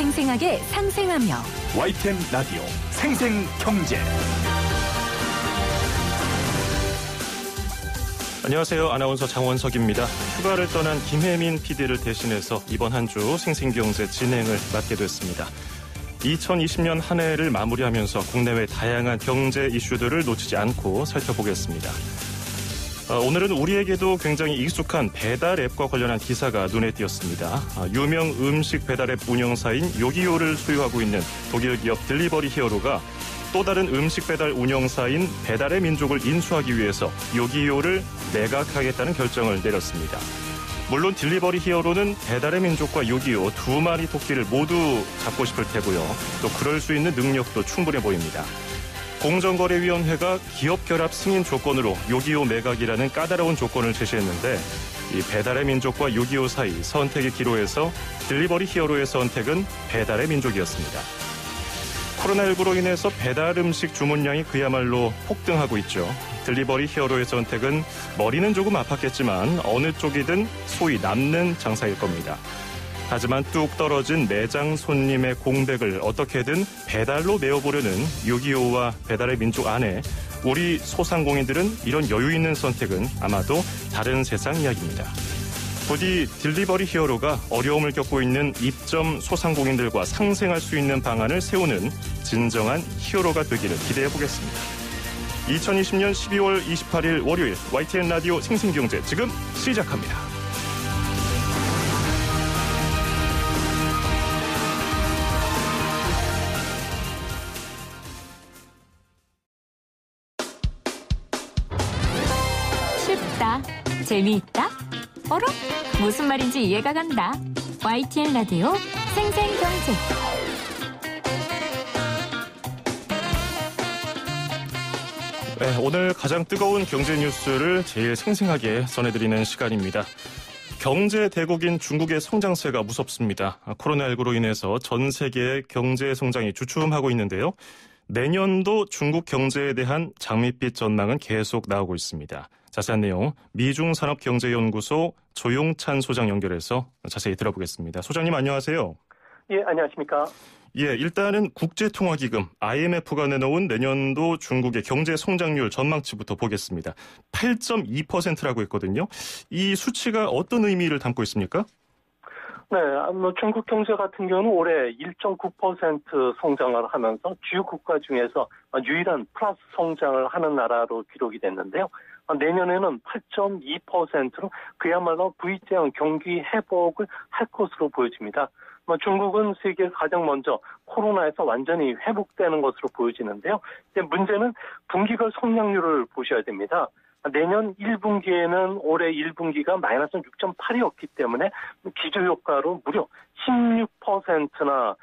생생하게 상생하며 YTN 라디오 생생경제. 안녕하세요. 아나운서 장원석입니다. 휴가를 떠난 김혜민 PD를 대신해서 이번 한 주 생생경제 진행을 맡게 됐습니다. 2020년 한 해를 마무리하면서 국내외 다양한 경제 이슈들을 놓치지 않고 살펴보겠습니다. 오늘은 우리에게도 굉장히 익숙한 배달 앱과 관련한 기사가 눈에 띄었습니다. 유명 음식 배달 앱 운영사인 요기요를 소유하고 있는 독일 기업 딜리버리 히어로가 또 다른 음식 배달 운영사인 배달의 민족을 인수하기 위해서 요기요를 매각하겠다는 결정을 내렸습니다. 물론 딜리버리 히어로는 배달의 민족과 요기요 두 마리 토끼를 모두 잡고 싶을 테고요. 또 그럴 수 있는 능력도 충분해 보입니다. 공정거래위원회가 기업 결합 승인 조건으로 요기요 매각이라는 까다로운 조건을 제시했는데 이 배달의 민족과 요기요 사이 선택의 기로에서 딜리버리 히어로의 선택은 배달의 민족이었습니다. 코로나19로 인해서 배달 음식 주문량이 그야말로 폭등하고 있죠. 딜리버리 히어로의 선택은 머리는 조금 아팠겠지만 어느 쪽이든 소위 남는 장사일 겁니다. 하지만 뚝 떨어진 매장 손님의 공백을 어떻게든 배달로 메워보려는 요기요와 배달의 민족 안에 우리 소상공인들은 이런 여유 있는 선택은 아마도 다른 세상 이야기입니다. 부디 딜리버리 히어로가 어려움을 겪고 있는 입점 소상공인들과 상생할 수 있는 방안을 세우는 진정한 히어로가 되기를 기대해보겠습니다. 2020년 12월 28일 월요일 YTN 라디오 생생경제 지금 시작합니다. 쉽다, 재미있다, 어라? 무슨 말인지 이해가 간다. YTN 라디오 생생경제. 네, 오늘 가장 뜨거운 경제 뉴스를 제일 생생하게 전해드리는 시간입니다. 경제 대국인 중국의 성장세가 무섭습니다. 코로나19로 인해서 전 세계의 경제 성장이 주춤하고 있는데요. 내년도 중국 경제에 대한 장밋빛 전망은 계속 나오고 있습니다. 자세한 내용 미중산업경제연구소 조용찬 소장 연결해서 자세히 들어보겠습니다. 소장님 안녕하세요. 예, 안녕하십니까. 예, 일단은 국제통화기금 IMF가 내놓은 내년도 중국의 경제 성장률 전망치부터 보겠습니다. 8.2%라고 했거든요. 이 수치가 어떤 의미를 담고 있습니까? 네, 중국 경제 같은 경우는 올해 1.9% 성장을 하면서 주요 국가 중에서 유일한 플러스 성장을 하는 나라로 기록이 됐는데요. 내년에는 8.2%로 그야말로 V자형 경기 회복을 할 것으로 보여집니다. 중국은 세계에서 가장 먼저 코로나에서 완전히 회복되는 것으로 보여지는데요. 이제 문제는 분기별 성장률을 보셔야 됩니다. 내년 1분기에는 올해 1분기가 마이너스 6.8이었기 때문에 기저효과로 무려 16%나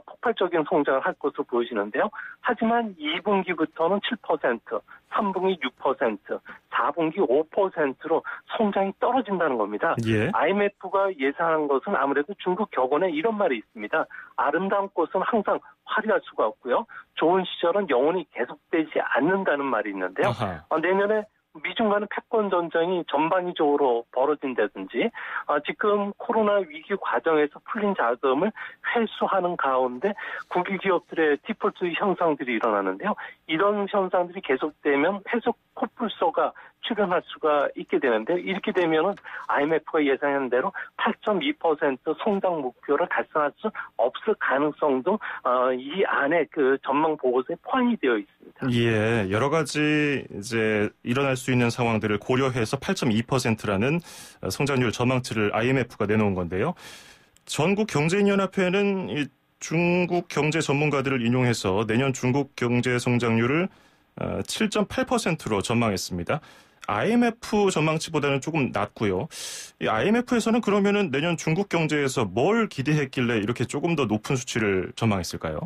폭발적인 성장을 할 것으로 보여지는데요. 하지만 2분기부터는 7%, 3분기 6%, 4분기 5%로 성장이 떨어진다는 겁니다. 예. IMF가 예상한 것은 아무래도 중국 격언에 이런 말이 있습니다. 아름다운 꽃은 항상 화려할 수가 없고요. 좋은 시절은 영원히 계속되지 않는다는 말이 있는데요. 내년에 미중 간의 패권 전쟁이 전방위적으로 벌어진다든지 지금 코로나 위기 과정에서 풀린 자금을 회수하는 가운데 국유 기업들의 디폴트 현상들이 일어나는데요. 이런 현상들이 계속되면 회수 코뿔소가 출현할 수가 있게 되는데요. 이렇게 되면은 IMF가 예상한 대로 8.2% 성장 목표를 달성할 수 없을 가능성도 이 안에 그 전망 보고서에 포함이 되어 있습니다. 예, 여러 가지 이제 일어날 수 있는 상황들을 고려해서 8.2%라는 성장률 전망치를 IMF가 내놓은 건데요. 전국경제인연합회는 이 중국 경제 전문가들을 인용해서 내년 중국 경제 성장률을 7.8%로 전망했습니다. IMF 전망치보다는 조금 낮고요. 이 IMF에서는 그러면은 내년 중국 경제에서 뭘 기대했길래 이렇게 조금 더 높은 수치를 전망했을까요?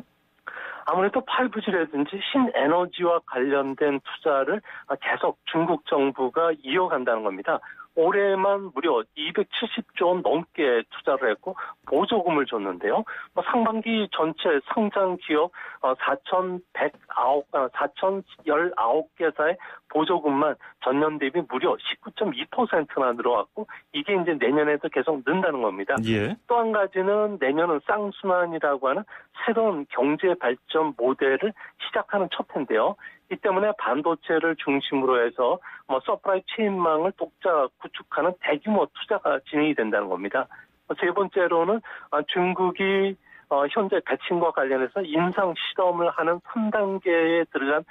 아무래도 5G라든지 신에너지와 관련된 투자를 계속 중국 정부가 이어간다는 겁니다. 올해만 무려 270조 원 넘게 투자를 했고 보조금을 줬는데요. 상반기 전체 상장 기업 4,019개사의 보조금만 전년 대비 무려 19.2%나 늘어왔고 이게 이제 내년에도 계속 는다는 겁니다. 예. 또 한 가지는 내년은 쌍순환이라고 하는 새로운 경제 발전 모델을 시작하는 첫 해인데요. 이 때문에 반도체를 중심으로 해서 서프라이 체인망을 독자 구축하는 대규모 투자가 진행이 된다는 겁니다. 세 번째로는 중국이 현재 백신과 관련해서 임상 실험을 하는 3단계에 들어간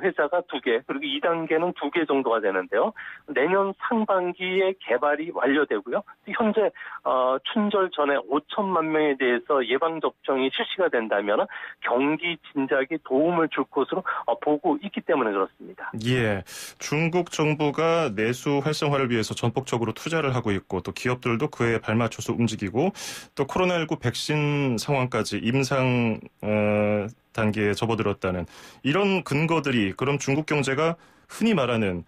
회사가 2개, 그리고 2단계는 2개 정도가 되는데요. 내년 상반기에 개발이 완료되고요. 현재 춘절 전에 5천만 명에 대해서 예방접종이 실시가 된다면 경기 진작에 도움을 줄 것으로 보고 있기 때문에 그렇습니다. 예, 중국 정부가 내수 활성화를 위해서 전폭적으로 투자를 하고 있고 또 기업들도 그에 발맞춰서 움직이고 또 코로나19 백신 상황까지 임상 단계에 접어들었다는 이런 근거들이 그럼 중국 경제가 흔히 말하는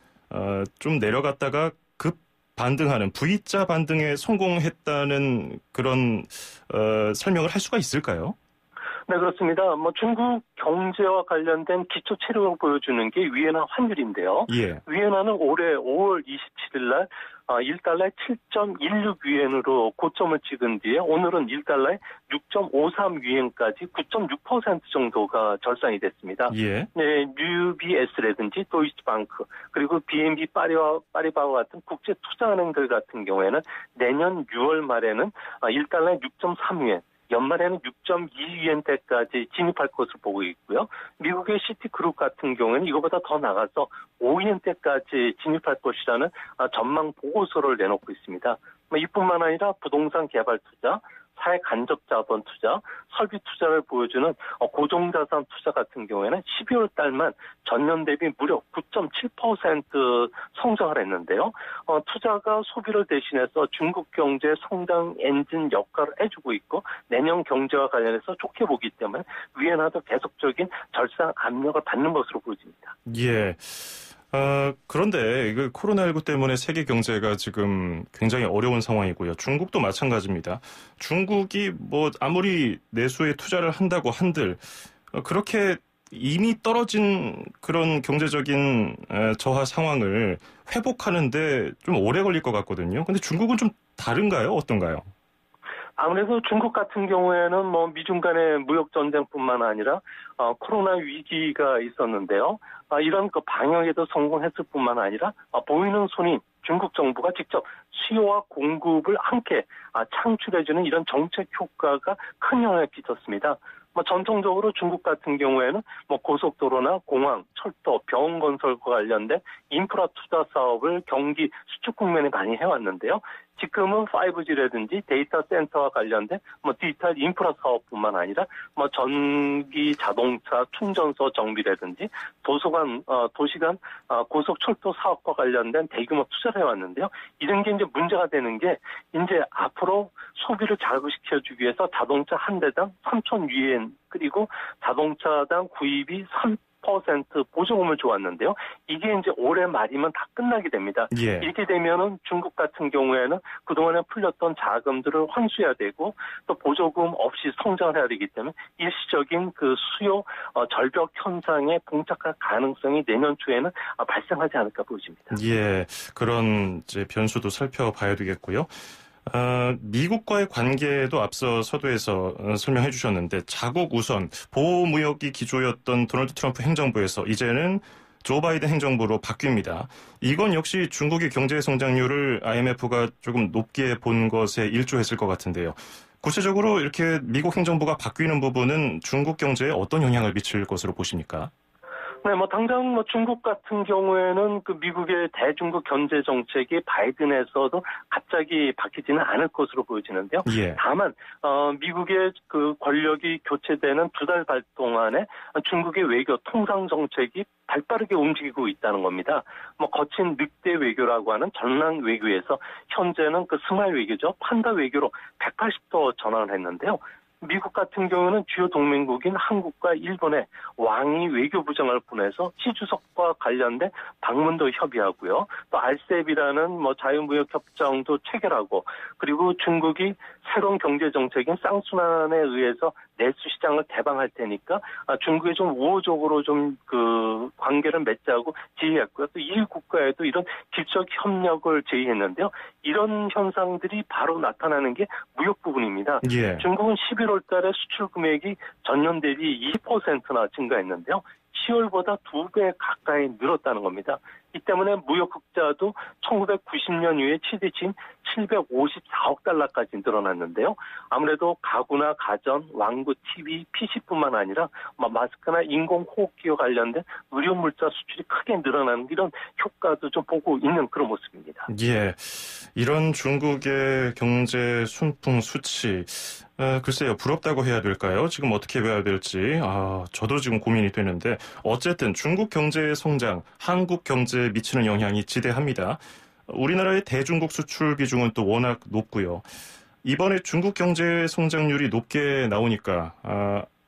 좀 내려갔다가 급 반등하는 V자 반등에 성공했다는 그런 설명을 할 수가 있을까요? 네, 그렇습니다. 중국 경제와 관련된 기초 체력을 보여주는 게 위엔화 환율인데요. 예. 위엔화는 올해 5월 27일 날 1달러에 7.16 위엔으로 고점을 찍은 뒤에 오늘은 1달러에 6.53 위엔까지 9.6% 정도가 절상이 됐습니다. 예. 네, UBS라든지 도이치방크 그리고 BNP 파리바와 같은 국제 투자은행들 같은 경우에는 내년 6월 말에는 1달러에 6.3위엔 연말에는 6.2위엔대까지 진입할 것으로 보고 있고요. 미국의 시티그룹 같은 경우에는 이거보다 더 나가서 5위엔대까지 진입할 것이라는 전망 보고서를 내놓고 있습니다. 이뿐만 아니라 부동산 개발 투자, 사회 간접 자본 투자, 설비 투자를 보여주는 고정자산 투자 같은 경우에는 12월 달만 전년 대비 무려 9.7% 성장을 했는데요. 투자가 소비를 대신해서 중국 경제 성장 엔진 역할을 해주고 있고 내년 경제와 관련해서 좋게 보기 때문에 위엔화도 계속적인 절상 압력을 받는 것으로 보여집니다. 예. 그런데 코로나19 때문에 세계 경제가 지금 굉장히 어려운 상황이고요. 중국도 마찬가지입니다. 중국이 아무리 내수에 투자를 한다고 한들 그렇게 이미 떨어진 그런 경제적인 저하 상황을 회복하는데 좀 오래 걸릴 것 같거든요. 근데 중국은 좀 다른가요? 어떤가요? 아무래도 중국 같은 경우에는 미중 간의 무역 전쟁뿐만 아니라 코로나 위기가 있었는데요. 이런 방역에도 성공했을 뿐만 아니라 보이는 손인 중국 정부가 직접 수요와 공급을 함께 창출해주는 이런 정책 효과가 큰 영향을 끼쳤습니다. 전통적으로 중국 같은 경우에는 고속도로나 공항, 철도, 병원 건설과 관련된 인프라 투자 사업을 경기 수축 국면에 많이 해왔는데요. 지금은 5G라든지 데이터 센터와 관련된 디지털 인프라 사업뿐만 아니라 전기 자동차 충전소 정비라든지 도서관, 도시간 고속철도 사업과 관련된 대규모 투자를 해왔는데요. 이런 게 이제 문제가 되는 게 이제 앞으로 소비를 자극시켜주기 위해서 자동차 한 대당 3,000위엔 그리고 자동차당 구입이 3% 보조금을 줘왔는데요. 이게 이제 올해 말이면 다 끝나게 됩니다. 예. 이렇게 되면은 중국 같은 경우에는 그동안에 풀렸던 자금들을 환수해야 되고 또 보조금 없이 성장을 해야 되기 때문에 일시적인 그 수요 절벽 현상에 봉착할 가능성이 내년 초에는 발생하지 않을까 보여집니다. 예, 그런 이제 변수도 살펴봐야 되겠고요. 미국과의 관계도 앞서 서두에서 설명해 주셨는데 자국 우선 보호무역이 기조였던 도널드 트럼프 행정부에서 이제는 조 바이든 행정부로 바뀝니다. 이건 역시 중국의 경제 성장률을 IMF가 조금 높게 본 것에 일조했을 것 같은데요. 구체적으로 이렇게 미국 행정부가 바뀌는 부분은 중국 경제에 어떤 영향을 미칠 것으로 보십니까? 네, 당장 중국 같은 경우에는 그 미국의 대중국 경제 정책이 바이든에서도 갑자기 바뀌지는 않을 것으로 보여지는데요. 예. 다만, 미국의 그 권력이 교체되는 2달 반 동안에 중국의 외교 통상 정책이 발빠르게 움직이고 있다는 겁니다. 거친 늑대 외교라고 하는 전랑 외교에서 현재는 그 스마일 외교죠. 판다 외교로 180도 전환을 했는데요. 미국 같은 경우는 주요 동맹국인 한국과 일본에 왕이 외교부장을 보내서 시 주석과 관련된 방문도 협의하고요. 또 RCEP이라는 자유무역 협정도 체결하고, 그리고 중국이 새로운 경제 정책인 쌍순환에 의해서 내수 시장을 개방할 테니까 중국에 좀 우호적으로 좀 그 관계를 맺자고 제의했고요. 또 이 국가에도 이런 기술적 협력을 제의했는데요. 이런 현상들이 바로 나타나는 게 무역 부분입니다. 예. 중국은 11월 달에 수출 금액이 전년 대비 20%나 증가했는데요. 10월보다 2배 가까이 늘었다는 겁니다. 이 때문에 무역 흑자도 1990년 이후에 최대치인 754억 달러까지 늘어났는데요. 아무래도 가구나 가전, 왕구, TV, PC뿐만 아니라 마스크나 인공호흡기와 관련된 의료물자 수출이 크게 늘어나는 이런 효과도 좀 보고 있는 그런 모습입니다. 예, 이런 중국의 경제 순풍 수치, 글쎄요, 부럽다고 해야 될까요? 지금 어떻게 봐야 될지, 저도 지금 고민이 되는데, 어쨌든 중국 경제의 성장, 한국 경제에 미치는 영향이 지대합니다. 우리나라의 대중국 수출 비중은 또 워낙 높고요. 이번에 중국 경제 성장률이 높게 나오니까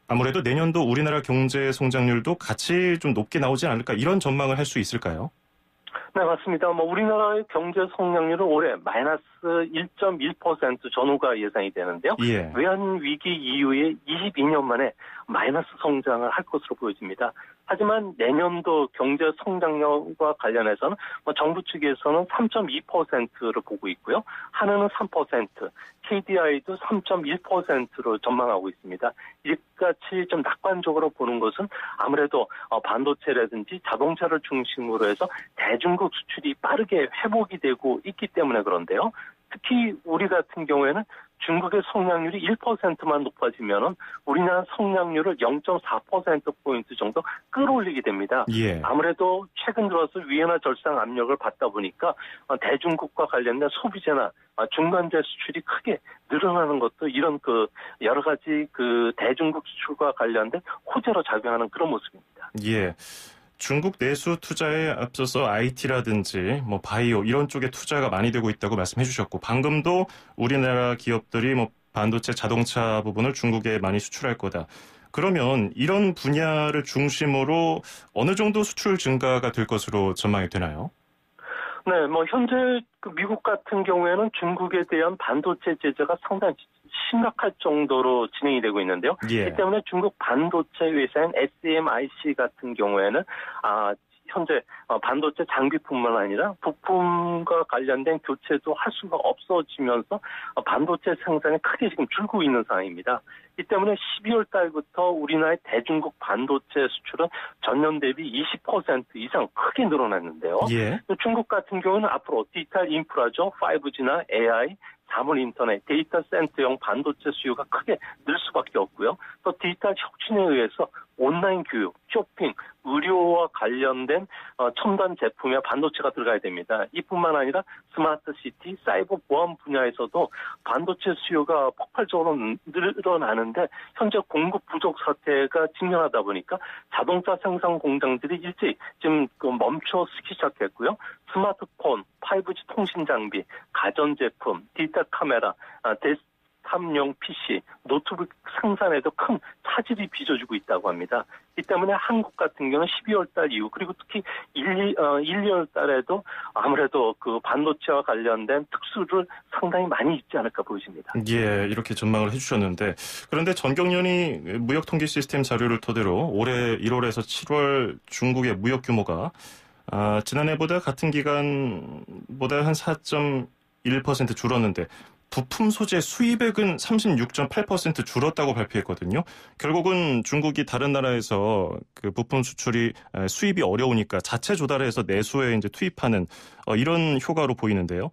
아무래도 내년도 우리나라 경제 성장률도 같이 좀 높게 나오지 않을까, 이런 전망을 할 수 있을까요? 네, 맞습니다. 우리나라의 경제 성장률은 올해 마이너스 1.1% 전후가 예상이 되는데요. 예. 외환 위기 이후에 22년 만에 마이너스 성장을 할 것으로 보여집니다. 하지만 내년도 경제 성장률과 관련해서는 정부 측에서는 3.2%를 보고 있고요. 한은은 3%, KDI도 3.1%로 전망하고 있습니다. 이같이 좀 낙관적으로 보는 것은 아무래도 반도체라든지 자동차를 중심으로 해서 대중국 수출이 빠르게 회복이 되고 있기 때문에 그런데요. 특히 우리 같은 경우에는 중국의 성장률이 1%만 높아지면은 우리나라 성장률을 0.4%포인트 정도 끌어올리게 됩니다. 예. 아무래도 최근 들어서 위안화 절상 압력을 받다 보니까 대중국과 관련된 소비재나 중간재 수출이 크게 늘어나는 것도 이런 여러 가지 대중국 수출과 관련된 호재로 작용하는 그런 모습입니다. 예. 중국 내수 투자에 앞서서 IT라든지 바이오 이런 쪽에 투자가 많이 되고 있다고 말씀해 주셨고, 방금도 우리나라 기업들이 반도체 자동차 부분을 중국에 많이 수출할 거다. 그러면 이런 분야를 중심으로 어느 정도 수출 증가가 될 것으로 전망이 되나요? 네, 현재 미국 같은 경우에는 중국에 대한 반도체 제재가 상당히 심각할 정도로 진행이 되고 있는데요. 예. 이 때문에 중국 반도체 회사인 SMIC 같은 경우에는 현재 반도체 장비뿐만 아니라 부품과 관련된 교체도 할 수가 없어지면서 반도체 생산이 크게 지금 줄고 있는 상황입니다. 이 때문에 12월 달부터 우리나라의 대중국 반도체 수출은 전년 대비 20% 이상 크게 늘어났는데요. 예. 중국 같은 경우는 앞으로 디지털 인프라죠. 5G나 AI, 자문 인터넷, 데이터 센터용 반도체 수요가 크게 늘 수밖에 없고요. 또 디지털 혁신에 의해서 온라인 교육, 쇼핑, 의료와 관련된 첨단 제품에 반도체가 들어가야 됩니다. 이뿐만 아니라 스마트 시티, 사이버 보안 분야에서도 반도체 수요가 폭발적으로 늘어나는데 현재 공급 부족 사태가 직면하다 보니까 자동차 생산 공장들이 일찍 지금 멈춰 서기 시작했고요. 스마트폰, 5G 통신 장비, 가전제품, 디지털 카메라, 데스크탑용 PC, 노트북 생산에도 큰 차질이 빚어지고 있다고 합니다. 이 때문에 한국 같은 경우는 12월 달 이후 그리고 특히 1, 2월 달에도 아무래도 반도체와 관련된 특수를 상당히 많이 있지 않을까 보여집니다. 예, 이렇게 전망을 해주셨는데, 그런데 전경련이 무역 통계 시스템 자료를 토대로 올해 1월에서 7월 중국의 무역 규모가 지난해보다 같은 기간보다 한 4.1% 줄었는데 부품 소재 수입액은 36.8% 줄었다고 발표했거든요. 결국은 중국이 다른 나라에서 부품 수입이 어려우니까 자체 조달해서 내수에 이제 투입하는 이런 효과로 보이는데요.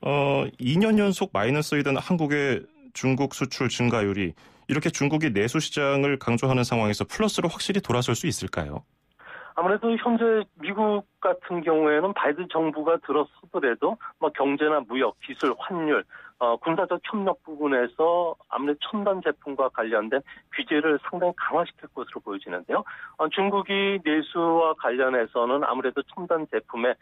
2년 연속 마이너스이던 한국의 중국 수출 증가율이 이렇게 중국이 내수 시장을 강조하는 상황에서 플러스로 확실히 돌아설 수 있을까요? 아무래도 현재 미국 같은 경우에는 바이든 정부가 들어서더라도 뭐 경제나 무역, 기술, 환율, 군사적 협력 부분에서 아무래도 첨단 제품과 관련된 규제를 상당히 강화시킬 것으로 보여지는데요. 중국이 내수와 관련해서는 아무래도 첨단 제품의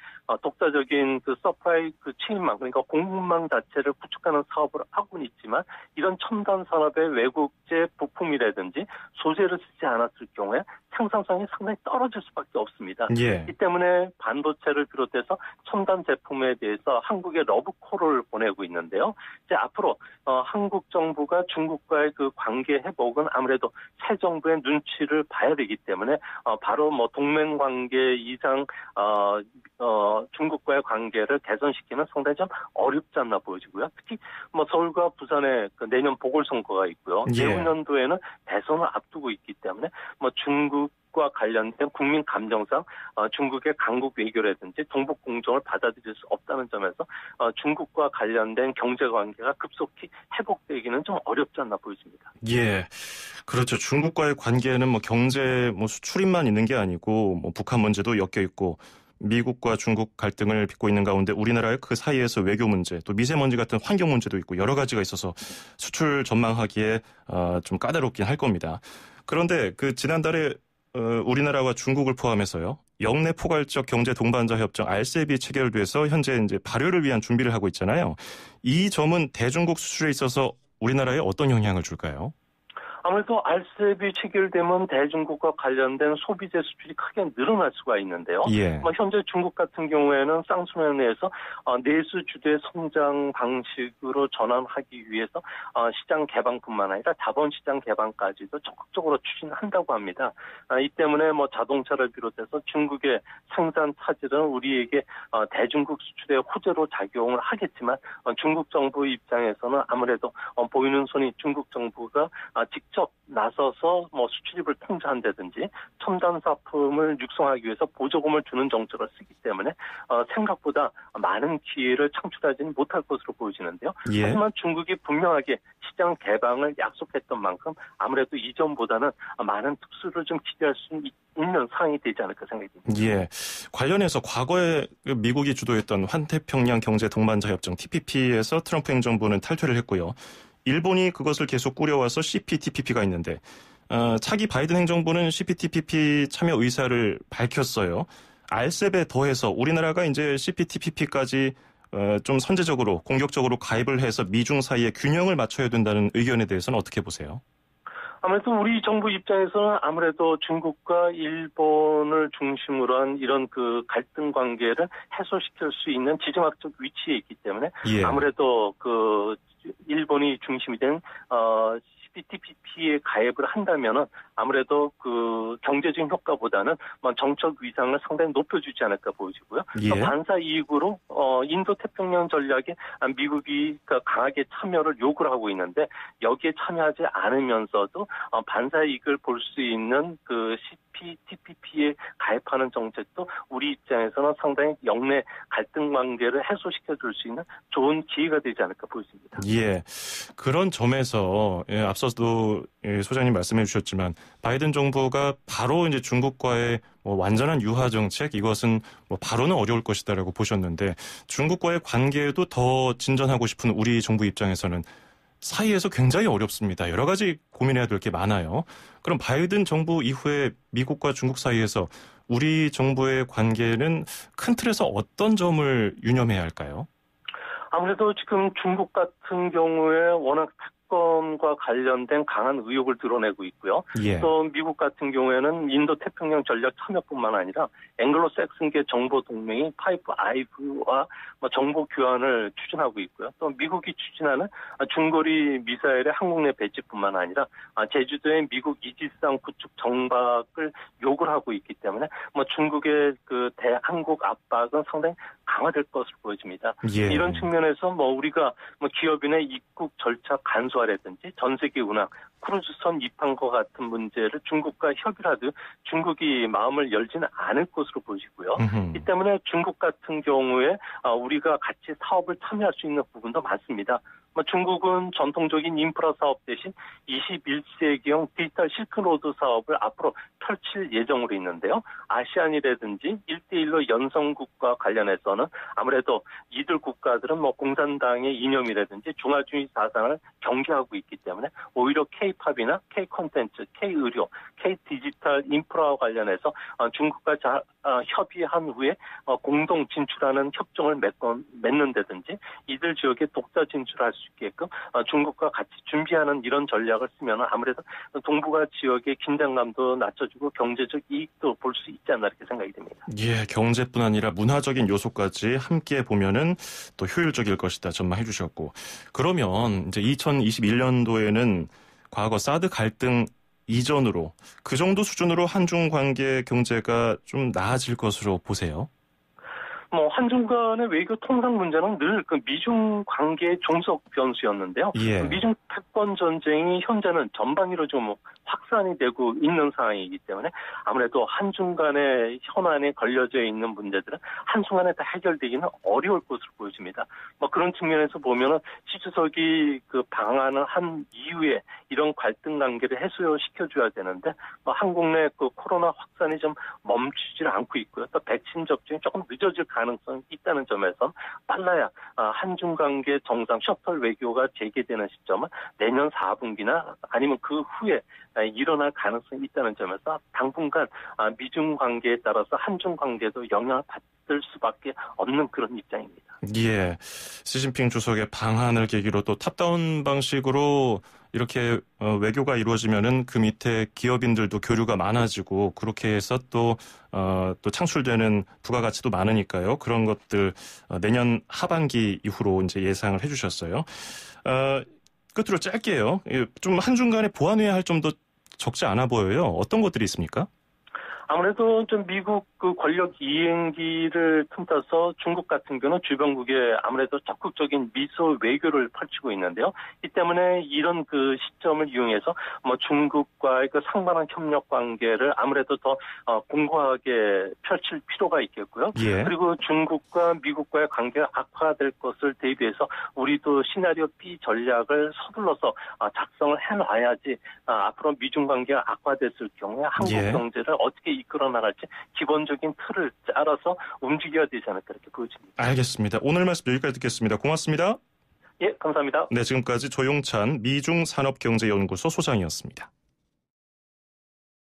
독자적인 그 서프라이 그 체인망, 그러니까 공급망 자체를 구축하는 사업을 하고는 있지만 이런 첨단 산업의 외국제 부품이라든지 소재를 쓰지 않았을 경우에 생산성이 상당히 떨어질 수밖에 없습니다. 예. 이 때문에 반도체를 비롯해서 첨단 제품에 대해서 한국에 러브콜을 보내고 있는데요. 이제 앞으로 한국 정부가 중국과의 그 관계 회복은 아무래도 새 정부의 눈치를 봐야 되기 때문에 바로 뭐 동맹 관계 이상 중국과의 관계를 개선시키는 상당히 좀 어렵지 않나 보여지고요. 특히 뭐 서울과 부산에 그 내년 보궐선거가 있고요. 예. 내후년도에는 대선을 앞두고 있기 때문에 뭐 중국과 관련된 국민 감정상 중국의 강국 외교라든지 동북 공정을 받아들일 수 없다는 점에서 중국과 관련된 경제 관계가 급속히 회복되기는 좀 어렵지 않나 보여집니다. 예. 그렇죠. 중국과의 관계는 뭐 경제 뭐 수출입만 있는 게 아니고 뭐 북한 문제도 엮여 있고 미국과 중국 갈등을 빚고 있는 가운데 우리나라의 그 사이에서 외교 문제, 또 미세먼지 같은 환경 문제도 있고 여러 가지가 있어서 수출 전망하기에 좀 까다롭긴 할 겁니다. 그런데 그 지난달에 우리나라와 중국을 포함해서요, 영내 포괄적 경제 동반자 협정 RCEP 체결돼서 현재 이제 발효를 위한 준비를 하고 있잖아요. 이 점은 대중국 수출에 있어서 우리나라에 어떤 영향을 줄까요? 아무래도 RCEP 체결되면 대중국과 관련된 소비재 수출이 크게 늘어날 수가 있는데요. 예. 현재 중국 같은 경우에는 쌍순환에서 내수 주도의 성장 방식으로 전환하기 위해서 시장 개방뿐만 아니라 자본시장 개방까지도 적극적으로 추진한다고 합니다. 이 때문에 뭐 자동차를 비롯해서 중국의 생산 차질은 우리에게 대중국 수출의 호재로 작용을 하겠지만 중국 정부 입장에서는 아무래도 보이는 손이 중국 정부가 직접 나서서 뭐 수출입을 통제한다든지 첨단 사품을 육성하기 위해서 보조금을 주는 정책을 쓰기 때문에 생각보다 많은 기회를 창출하지는 못할 것으로 보여지는데요. 예. 하지만 중국이 분명하게 시장 개방을 약속했던 만큼 아무래도 이전보다는 많은 특수를 좀 기대할 수 있는 상황이 되지 않을까 생각이 듭니다. 예. 관련해서 과거에 미국이 주도했던 환태평양 경제 동반자 협정 TPP에서 트럼프 행정부는 탈퇴를 했고요. 일본이 그것을 계속 꾸려와서 CPTPP가 있는데 차기 바이든 행정부는 CPTPP 참여 의사를 밝혔어요. RCEP에 더해서 우리나라가 이제 CPTPP까지 좀 선제적으로 공격적으로 가입을 해서 미중 사이의 균형을 맞춰야 된다는 의견에 대해서는 어떻게 보세요? 아무래도 우리 정부 입장에서는 아무래도 중국과 일본을 중심으로 한 이런 그 갈등 관계를 해소시킬 수 있는 지정학적 위치에 있기 때문에 예. 아무래도 그 일본이 중심이 된 CPTPP에 가입을 한다면은 아무래도 그 경제적 효과보다는 정책 위상을 상당히 높여주지 않을까 보여지고요. 예. 반사 이익으로 인도 태평양 전략에 미국이 강하게 참여를 요구를 하고 있는데 여기에 참여하지 않으면서도 반사 이익을 볼 수 있는 그 CPTPP에 가입하는 정책도 우리 입장에서는 상당히 영내 갈등 관계를 해소시켜줄 수 있는 좋은 기회가 되지 않을까 보여집니다. 예, 그런 점에서 앞서도 소장님 말씀해 주셨지만 바이든 정부가 바로 이제 중국과의 완전한 유화 정책 이것은 바로는 어려울 것이다라고 보셨는데 중국과의 관계도 더 진전하고 싶은 우리 정부 입장에서는 사이에서 굉장히 어렵습니다. 여러 가지 고민해야 될 게 많아요. 그럼 바이든 정부 이후에 미국과 중국 사이에서 우리 정부의 관계는 큰 틀에서 어떤 점을 유념해야 할까요? 아무래도 지금 중국 같은 경우에 워낙 특검과 관련된 강한 의혹을 드러내고 있고요. 예. 또 미국 같은 경우에는 인도 태평양 전략 참여뿐만 아니라 앵글로색슨계 정보 동맹인 파이프 아이브와 정보 교환을 추진하고 있고요. 또 미국이 추진하는 중거리 미사일의 한국 내 배치뿐만 아니라 제주도의 미국 이지스함 구축 정박을 요구를 하고 있기 때문에 중국의 그 대한국 압박은 상당히 강화될 것으로 보여집니다. 예. 이런 측면에서 우리가 기업인의 입국 절차 간소화라든지 전세계 운항, 크루즈선 입항과 같은 문제를 중국과 협의를 하듯 중국이 마음을 열지는 않을 것으로 보이고요. 이 때문에 중국 같은 경우에 우리가 같이 사업을 참여할 수 있는 부분도 많습니다. 중국은 전통적인 인프라 사업 대신 21세기형 디지털 실크로드 사업을 앞으로 펼칠 예정으로 있는데요. 아시안이라든지 1대1로 연성국과 관련해서는 아무래도 이들 국가들은 공산당의 이념이라든지 중화주의 사상을 경계하고 있기 때문에 오히려 K-팝이나 K-콘텐츠, K-의료, K-디지털 인프라와 관련해서 중국과 협의한 후에 공동 진출하는 협정을 맺는다든지 이들 지역에 독자 진출할 수 있게끔 중국과 같이 준비하는 이런 전략을 쓰면 아무래도 동북아 지역의 긴장감도 낮춰주고 경제적 이익도 볼 수 있지 않나 이렇게 생각이 됩니다. 예, 경제뿐 아니라 문화적인 요소까지 함께 보면은 또 효율적일 것이다 전망해 주셨고, 그러면 이제 2021년도에는 과거 사드 갈등 이전으로 그 정도 수준으로 한중 관계 경제가 좀 나아질 것으로 보세요? 한중 간의 외교 통상 문제는 늘 그 미중 관계의 종속 변수였는데요. 예. 미중 패권 전쟁이 현재는 전방위로 좀 확산이 되고 있는 상황이기 때문에 아무래도 한중 간의 현안에 걸려져 있는 문제들은 한순간에 다 해결되기는 어려울 것으로 보여집니다. 그런 측면에서 보면은 시 주석이 그 방안을 한 이후에 이런 갈등 관계를 해소시켜줘야 되는데 한국 내 그 코로나 확산이 좀 멈추질 않고 있고요. 또 백신 접종이 조금 늦어질 가능성이 있다는 점에서 빨라야 한중 관계 정상 셔틀 외교가 재개되는 시점은 내년 4분기나 아니면 그 후에 일어날 가능성이 있다는 점에서 당분간 미중 관계에 따라서 한중 관계도 영향을 받을 수밖에 없는 그런 입장입니다. 예, 시진핑 주석의 방한을 계기로 또 탑다운 방식으로 이렇게 외교가 이루어지면은 그 밑에 기업인들도 교류가 많아지고 그렇게 해서 또 창출되는 부가가치도 많으니까요. 그런 것들 내년 하반기 이후로 이제 예상을 해주셨어요. 끝으로 짧게요. 좀 한중 간에 보완해야 할 점도 적지 않아 보여요. 어떤 것들이 있습니까? 아무래도 좀 미국 그 권력 이행기를 틈타서 중국 같은 경우는 주변국에 아무래도 적극적인 미소 외교를 펼치고 있는데요. 이 때문에 이런 그 시점을 이용해서 중국과의 그 상반한 협력 관계를 아무래도 더 공고하게 펼칠 필요가 있겠고요. 예. 그리고 중국과 미국과의 관계가 악화될 것을 대비해서 우리도 시나리오 B 전략을 서둘러서 작성을 해놔야지 앞으로 미중 관계가 악화됐을 경우에 한국 예. 경제를 어떻게 이끌어 나갈지 기본적인 틀을 짜라서 움직여야 되지 않을까 이렇게 보여집니다. 알겠습니다. 오늘 말씀 여기까지 듣겠습니다. 고맙습니다. 예, 감사합니다. 네, 지금까지 조용찬 미중산업경제연구소 소장이었습니다.